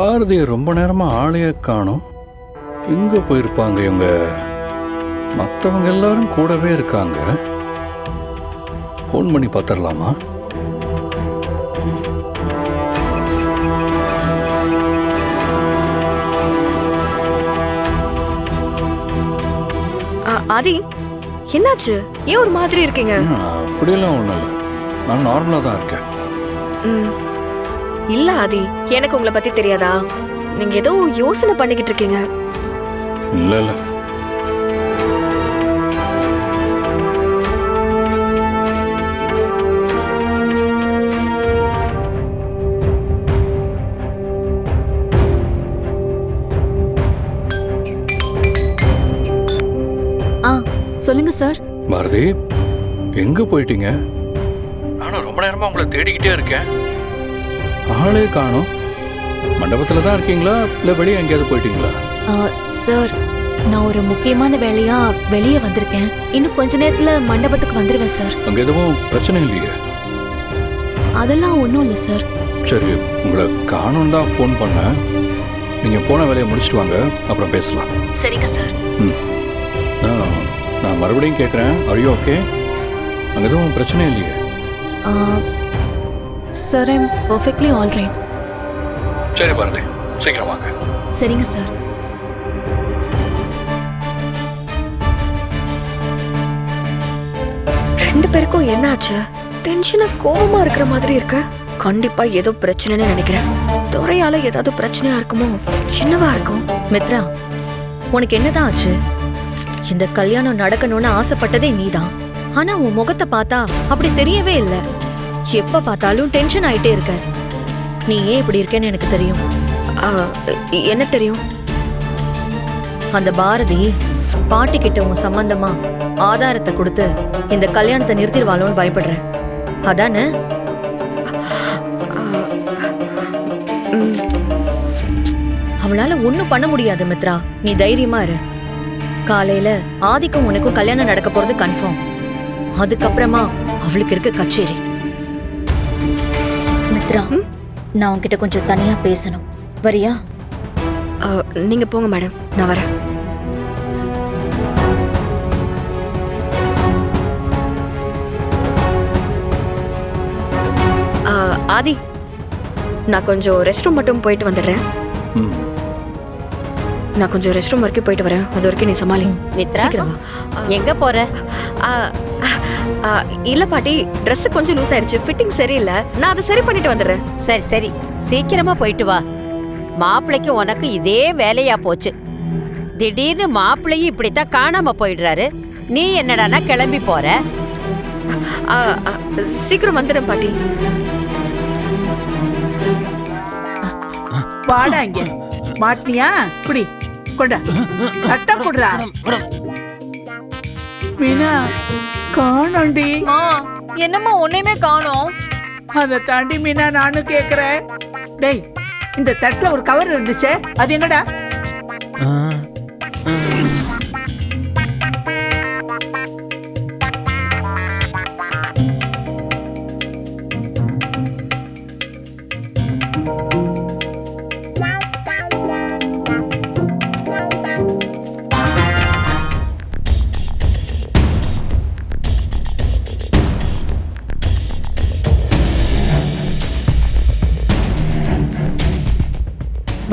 பாரதி ரொம்ப நேரமா ஆளையே காணோம். எங்க போயிருப்பாங்க இவங்க? மற்றவங்க எல்லாரும் கூடவே இருக்காங்க. ஃபோன் பண்ணி பார்த்துடலாமா? ஆதி, என்னாச்சு? ஏன் ஒரு மாதிரி இருக்கீங்க? அப்படியெல்லாம் ஒன்றும் இல்லை, நான் நார்மலாக தான் இருக்கேன். இல்ல ஆதி, எனக்கு உங்களை பத்தி தெரியாதா? நீங்க ஏதோ யோசனை பண்ணிக்கிட்டு இருக்கீங்க. இல்லை இல்லை, சொல்லுங்க சார். பாரதி, எங்க போயிட்டீங்க? நானும் ரொம்ப நேரமா உங்களை தேடிக்கிட்டே இருக்கேன். ஆளே காணோம். மண்டபத்துல தான் இருக்கீங்களா இல்ல வெளியே எங்கேயாவது போயிட்டீங்களா? சார், நான் ஒரு முக்கியமான வேலையா வெளியே வந்திருக்கேன். இன்னும் கொஞ்ச நேரத்துல மண்டபத்துக்கு வந்துருவேன் சார். அங்க எதுவும் பிரச்சனை இல்லையே? அதெல்லாம் ஒன்றும் இல்லை சார். சரி, உங்களை காணோம் தான் ஃபோன் பண்ணேன். நீங்க போன வேலையை முடிச்சுட்டு வாங்க, அப்புறம் பேசலாம். சரிங்க சார். நான் மறுபடியும் கேட்குறேன், are you okay? அங்கே எதுவும் பிரச்சனை இல்லையே? Sir, I'm perfectly all right. சரி பாரதி, சீக்கிரம் வாங்க. சரிங்க சார். ரெண்டு பேருக்கும் என்னாச்சு? டென்ஷனா கோபமா இருக்கிற மாதிரி இருக்கு. கண்டிப்பா ஏதோ பிரச்சனைன்னு நினைக்கிறேன். துறையால ஏதாவது பிரச்சனையா இருக்குமோ? என்னவா இருக்கும்? மித்ரா, உனக்கு என்னதான் ஆச்சு? இந்த கல்யாணம் நடக்கணும்னு ஆசைப்பட்டதே நீதான். ஆனா உன் முகத்தை பார்த்தா அப்படி தெரியவே இல்லை. எப்ப பார்த்தாலும் டென்ஷன் ஆயிட்டே இருக்க. நீ ஏன் இப்படி இருக்கேன்னு எனக்கு தெரியும். என்ன தெரியும்? அந்த பாரதி பாட்டி கிட்ட உன் சம்பந்தமா ஆதாரத்தை கொடுத்து இந்த கல்யாணத்தை நிறுத்திடுவாளோன்னு பயப்படுற, அதானே? அவளால ஒண்ணும் பண்ண முடியாது மித்ரா, நீ தைரியமா இரு. காலையில ஆதிக்கும் உனக்கும் கல்யாணம் நடக்க போறது கன்ஃபார்ம். அதுக்கப்புறமா அவளுக்கு இருக்க கச்சேரி. மித்ரா, நான் உன்கிட்ட கொஞ்சம் தனியா பேசணும், வரியா? நீங்க போங்க மேடம், நான் வரேன். ஆதி, நான் கொஞ்சம் ரெஸ்ட் ரூம் மட்டும் போயிட்டு வந்துடுறேன். நான் கொஞ்சம் ரெஸ்ட் ரூம் வரைக்கும் போயிட்டு வரேன். அது வரைக்கும் நீ சமாளி. மித்ரா, எங்க போற? இல்ல பாட்டி, Dress கொஞ்சம் லூஸ் ஆயிடுச்சு, ஃபிட்டிங் சரியில்லை. நான் அதை சரி பண்ணிட்டு வந்துடுறேன். சரி சரி, சீக்கிரமா போயிட்டு வா. மாப்பிள்ளைக்கு உனக்கு இதே வேலையா போச்சு. திடீர்னு மாப்பிள்ளையும் இப்படித்தான் காணாம போயிடுறாரு. நீ என்னடானா கிளம்பி போற? சீக்கிரம் வந்துடும் பாட்டி. வாடா இங்க. மாட்டினியா? குடி, கொண்டா, கட்ட குடுறா. மீனா, காணோண்டி. என்னம்மா உன்னையுமே காணோம்? அதை தாண்டி மீனா நானும் கேக்குறேன். டேய், இந்த தட்டுல ஒரு கவர் இருந்துச்சே, அது என்னடா?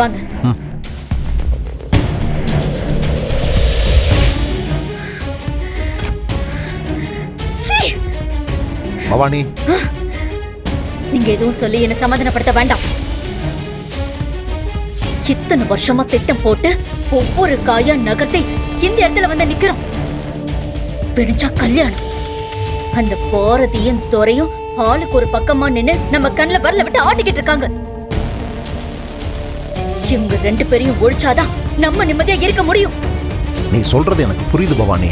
வாங்க. பவானி, நீங்க எதுவும் சொல்லி என்ன சமாதானப்படுத்த வேண்டாம். இத்தனை வருஷமா திட்டம் போட்டு ஒவ்வொரு காயா நகர்த்தி இந்த இடத்துல வந்து நிக்கிறோம். விடிஞ்சா கல்யாணம். அந்த பாரதியும் துறையும் ஆளுக்கு ஒரு பக்கமா நின்னு நம்ம கண்ணுல வரல விட்டு ஆட்டிக்கிட்டு இருக்காங்க. இவங்க ரெண்டு பேரையும் ஒழிச்சாதான் நம்ம நிம்மதியா இருக்க முடியும். நீ சொல்றது எனக்கு புரியுது பவானி.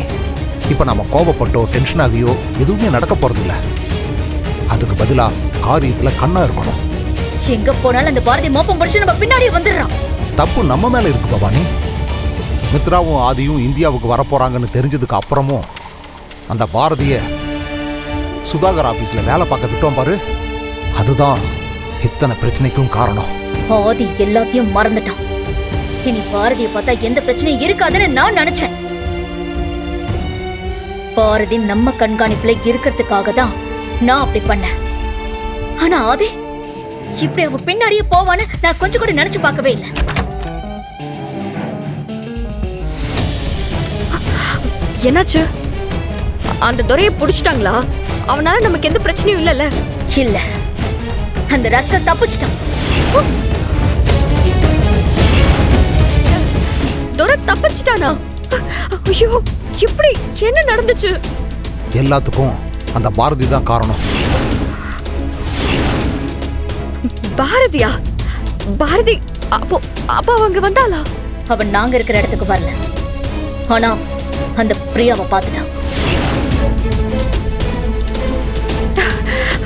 இப்ப நாம கோபப்பட்டோ டென்ஷன் ஆகியோ எதுவுமே நடக்க போறது இல்ல. அதுக்கு பதிலா காரியத்துல கண்ணா இருக்கணும். எங்க போனாலும் அந்த பாரதி மோப்பம் முடிச்சு நம்ம பின்னாடியே வந்துடுறான். தப்பு நம்ம மேல இருக்கு பவானி. மித்ராவும் ஆதியும் இந்தியாவுக்கு வரப்போறாங்கன்னு தெரிஞ்சதுக்கு அப்புறமும் அந்த பாரதிய சுதாகர் ஆபீஸ்ல வேலை பார்க்க விட்டோம் பாரு, அதுதான் இத்தனை பிரச்சனைக்கும் காரணம். ஆதி எல்லாத்தையும் மறந்துட்டான். இனி பாரதியை பார்த்தா எந்த பிரச்சனையும் இருக்காதுன்னு நான் நினைச்சேன். பாரதி நம்ம கண்காணிப்புல இருக்கிறதுக்காக தான் நான் அப்படி பண்ணேன். ஆனா ஆதி இப்படி அவ பின்னாடியே போவான்னு நான் கொஞ்சம் கூட நினைச்சு பார்க்கவே இல்லை. என்னாச்சு? அந்த துரையை புடிச்சிட்டாங்களா? அவனால நமக்கு எந்த பிரச்சனையும் இல்லைல்ல? இல்ல, அந்த ரஸ்கல் தப்பிச்சிட்டான். துரை தப்பிச்சிட்டானா? ஐயோ, இப்படி என்ன நடந்துச்சு? எல்லாத்துக்கும் அந்த பாரதி தான் காரணம். பாரதியா? பாரதி அப்போ அப்போ அவங்க வந்தாளா? அவன் நாங்க இருக்கிற இடத்துக்கு வரல. ஆனா அந்த பிரியாவை பார்த்துட்டான்.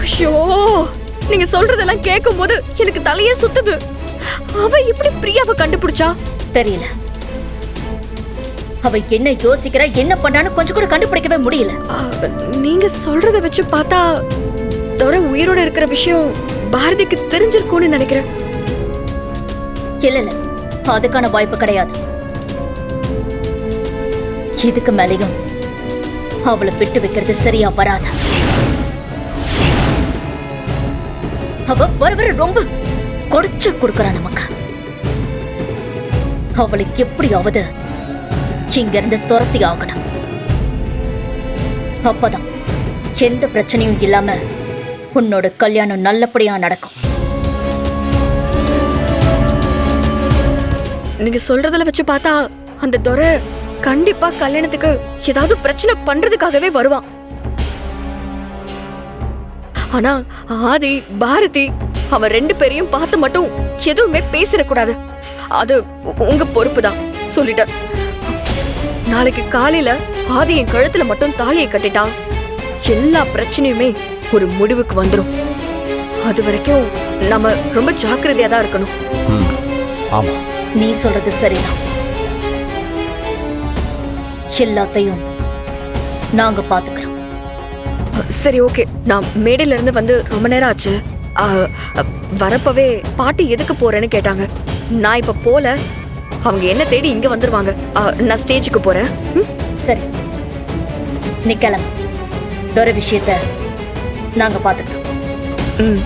ஐயோ, நீங்க சொல்றதெல்லாம் கேட்கும் போது எனக்கு தலையே சுத்துது. அவ இப்படி பிரியாவை கண்டுபிடிச்சா? தெரியல. அவ என்ன யோசிக்கிறா, என்ன பண்ணான்னு கொஞ்சம் கூட கண்டுபிடிக்கவே முடியல. நீங்க சொல்றத வச்சு பார்த்தா துரை உயிரோட இருக்கிற விஷயம் பாரதிக்கு தெரிஞ்சிருக்கும்னு நினைக்கிறேன். இல்ல இல்ல, அதுக்கான வாய்ப்பு கிடையாது. இதுக்கு மேலேயும் அவளை விட்டு வைக்கிறது சரியா வராது. அவ வர வர ரொம்ப கொடைச்சு கொடுக்கறா நமக்கு. அவளுக்கு எப்படியாவது இங்க இருந்து துரத்தி ஆகணும். அப்பதான் எந்த பிரச்சனையும் இல்லாம உன்னோட கல்யாணம் நல்லபடியா நடக்கும். நீங்க சொல்றதுல வச்சு பார்த்தா அந்த துரை கண்டிப்பா கல்யாணத்துக்கு ஏதாவது பிரச்சனை பண்றதுக்காகவே வருவான். ஆனா ஆதி பாரதி அவன் 2 பேரையும் பார்த்து மட்டும் எதுவுமே பேசிடக்கூடாது. அது உங்க பொறுப்பு தான், சொல்லிட்டேன். நாளைக்கு காலையில ஆதி என் கழுத்துல மட்டும் தாலியை கட்டிட்டா எல்லா பிரச்சனையுமே ஒரு முடிவுக்கு வந்துடும். அது வரைக்கும் நம்ம ரொம்ப ஜாக்கிரதையா தான் இருக்கணும். ஆமா, நீ சொல்றது சரிதான். எல்லாத்தையும் நாங்க பாத்துக்கிறோம். சரி, ஓகே. நான் மேடையில இருந்து வந்து ரொம்ப நேரம் ஆச்சு. வரப்பவே பாட்டி எதுக்கு போறேன்னு கேட்டாங்க. நான் இப்ப போல, அவங்க என்ன தேடி இங்க வந்துருவாங்க. நான் ஸ்டேஜுக்கு போறேன். சரி, நீ கிளம்பு. துரை விஷயத்த நாங்க பாத்துக்கிறோம். ம்